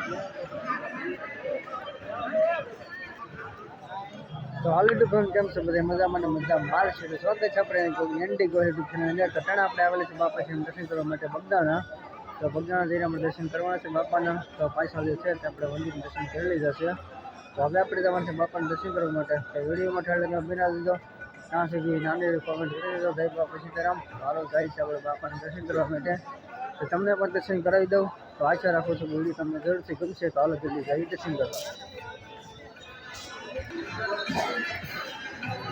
તો હાલ યુટ્યુબ કેમ છે બધા મજામાં મજા મારશે તો સ્વાગત છે આપણે એનડી ગો યુટ્યુબ ચેનલ અંદર. તો ટાણા આપણે આવેલા છે બાપાજીના દર્શન કરવા માટે બગદાણા. તો બગદાણા જઈને આપણે દર્શન કરવાના છે બાપાના. તો પાછળ જે છે તે આપણે મંદિરના દર્શન કરી લીધા છે. તો હવે આપણે જવાનું છે બાપાના દર્શન કરવા માટે. તો વિડીયોમાં ઠાળે બિના દીધો ત્યાં સુધી નાની કોમેન્ટ કરી દીધો જય બાપા સીતારામ. હાલો જાય છે આપણે બાપાના દર્શન કરવા માટે. તો તમને પણ દર્શન કરાવી દઉં. તો આશા રાખું છું કે વિડીયો તમને જરૂરથી ગમશે. તો હાલો જલ્દી જઈ દર્શન કરવા.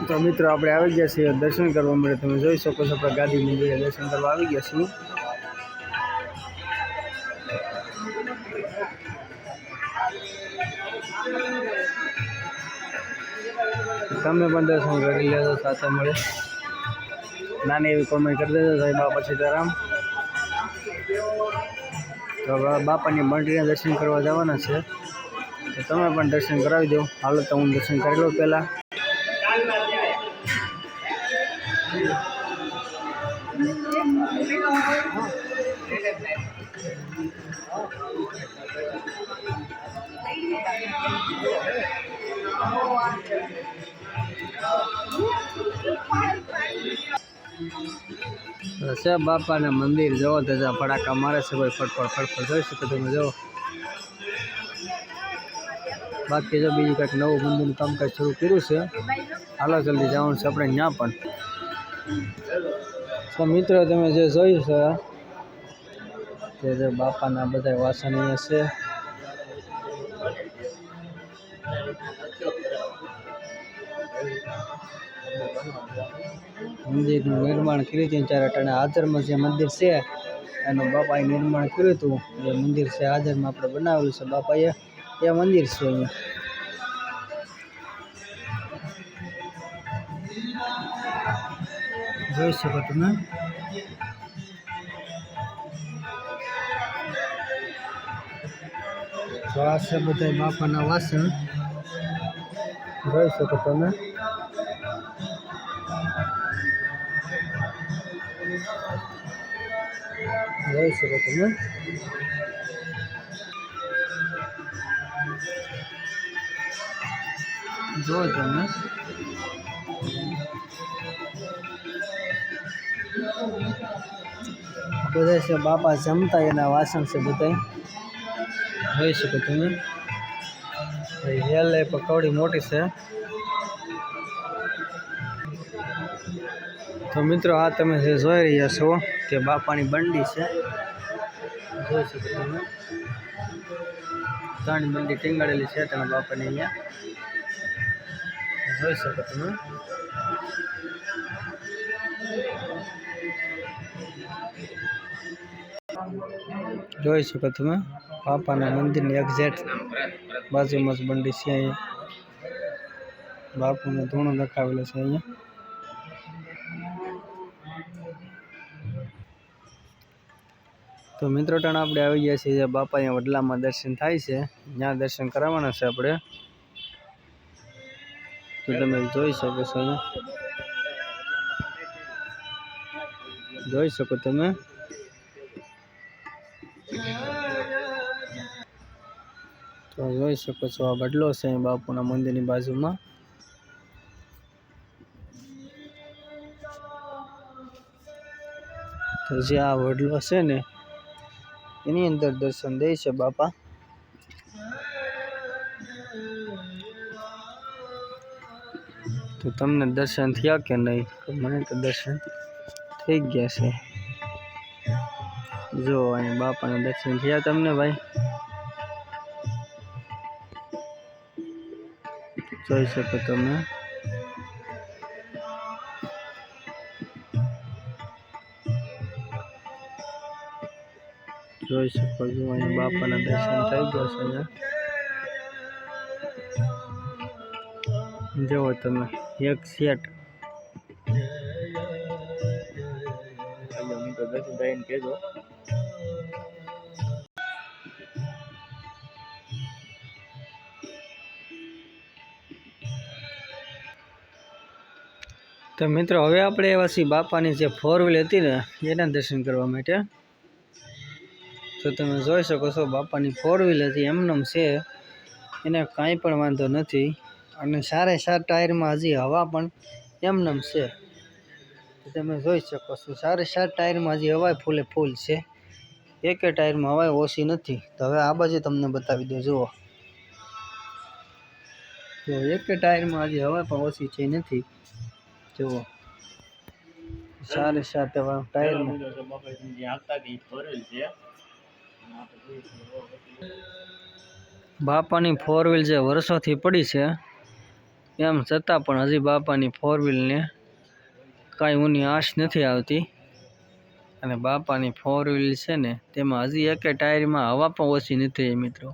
તો મિત્રો આપણે આવી ગયા છીએ દર્શન કરવા માટે. તમે જોઈ શકો છો આપણે ગાદી મંદિરે દર્શન કરવા આવી ગયા છીએ. તમે પણ દર્શન કરી લેજો સાથે મળે. નાની એવી કોમેન્ટ કરી દેજો જય બાપા સીતારામ. તો બાપાની મંદિરના દર્શન કરવા જવાના છે. તો તમે પણ દર્શન કરાવી દો. હાલો તો હું દર્શન કરી લઉં પહેલાં. છે બાપાના મંદિર જવો તો ફટાકા મારે છે કોઈ ફટફટ ફટફટ જોઈ શકો તમે જો. બાકી જો બીજું કંઈક નવું મંદિરનું કામકાજ શરૂ કર્યું છે. હાલો જલ્દી જવાનું છે આપણે ત્યાં પણ. તો મિત્રો તમે જે જોયું છે તે જે બાપાના બધા વાસણ અહીંયા છે. મંદિરનું નિર્માણ કર્યું હતું ત્યારે અટાણે હાજરમાં જે મંદિર છે એનું બાપાએ નિર્માણ કર્યું હતું. જે મંદિર છે હાજરમાં આપણે બનાવેલું છે બાપાએ એ મંદિર છે અહીંયા. જોઈ શકો તમે. તો આ છે બધા બાપાના વાસણ જોઈ શકો તમે. જોઈ શકો તમે. જો તમે બધા છે બાપા જમતા એના વાસણ છે બધા. જોઈ શકો તમે. હેલ એ પકવડી મોટી છે. તો મિત્રો આ તમે જે જોઈ રહ્યા છો તે બાપાની બંડી છે. જોઈ શકો તમે. ત્રણ બંડી ટીંગાડેલી છે તમે બાપાની અહીંયા જોઈ શકો તમે. જોઈ શકો તમે બાપાના મંદિરની એક્ઝેક્ટ બાજુમાં જ બંડી છે. અહીંયા બાપુને ધૂણો લખાવેલો છે અહીંયા. તો મિત્રો ટાણ આપણે આવી ગયા છીએ બાપા અહીંયા વડલામાં દર્શન થાય છે ત્યાં દર્શન કરાવવાના છે આપણે. તો તમે જોઈ શકો છો અહીંયા. જોઈ શકો તમે. તો જોઈ શકો છો આ વડલો છે અહીં બાપુના મંદિરની બાજુમાં. તો જે આ વડલો છે ને એની અંદર દર્શન દે છે બાપા. તો તમને દર્શન થયા કે નહીં? મને તો દર્શન થઈ ગયા છે. જો અહીં બાપાના દર્શન થયા તમને ભાઈ. જોઈ શકો તમે. જોઈ શકો છો અહીં બાપાના દર્શન થઈ ગયા છે અહીંયા. જુઓ તમે એક સેટ. કહેજો તો મિત્રો હવે આપણે એવા છીએ બાપાની જે 4 વ્હીલ હતી ને એના દર્શન કરવા માટે. તો તમે જોઈ શકો છો બાપાની 4 વ્હીલ હતી એમનેમ છે, એને કાંઈ પણ વાંધો નથી. અને સારે સાર ટાયરમાં હજી હવા પણ એમનેમ છે. તો તમે જોઈ શકો છો સારે સાર ટાયરમાં હજી હવા ફૂલે ફૂલ છે, એકે ટાયરમાં હવા ઓછી નથી. તો હવે આ બાજુ તમને બતાવી દો, જુઓ તો એકે ટાયરમાં હજી હવા પણ ઓછી છે નથી. જુઓ સારે સાર ટાયરમાં બાપાની 4 વ્હીલ જે વર્ષોથી પડી છે, એમ છતાં પણ હજી બાપાની 4 વ્હીલને કાંઈ ઊની આશ નથી આવતી. અને બાપાની 4 વ્હીલ છે ને તેમાં હજી એકે ટાયરમાં હવા પણ ઓછી નથી મિત્રો.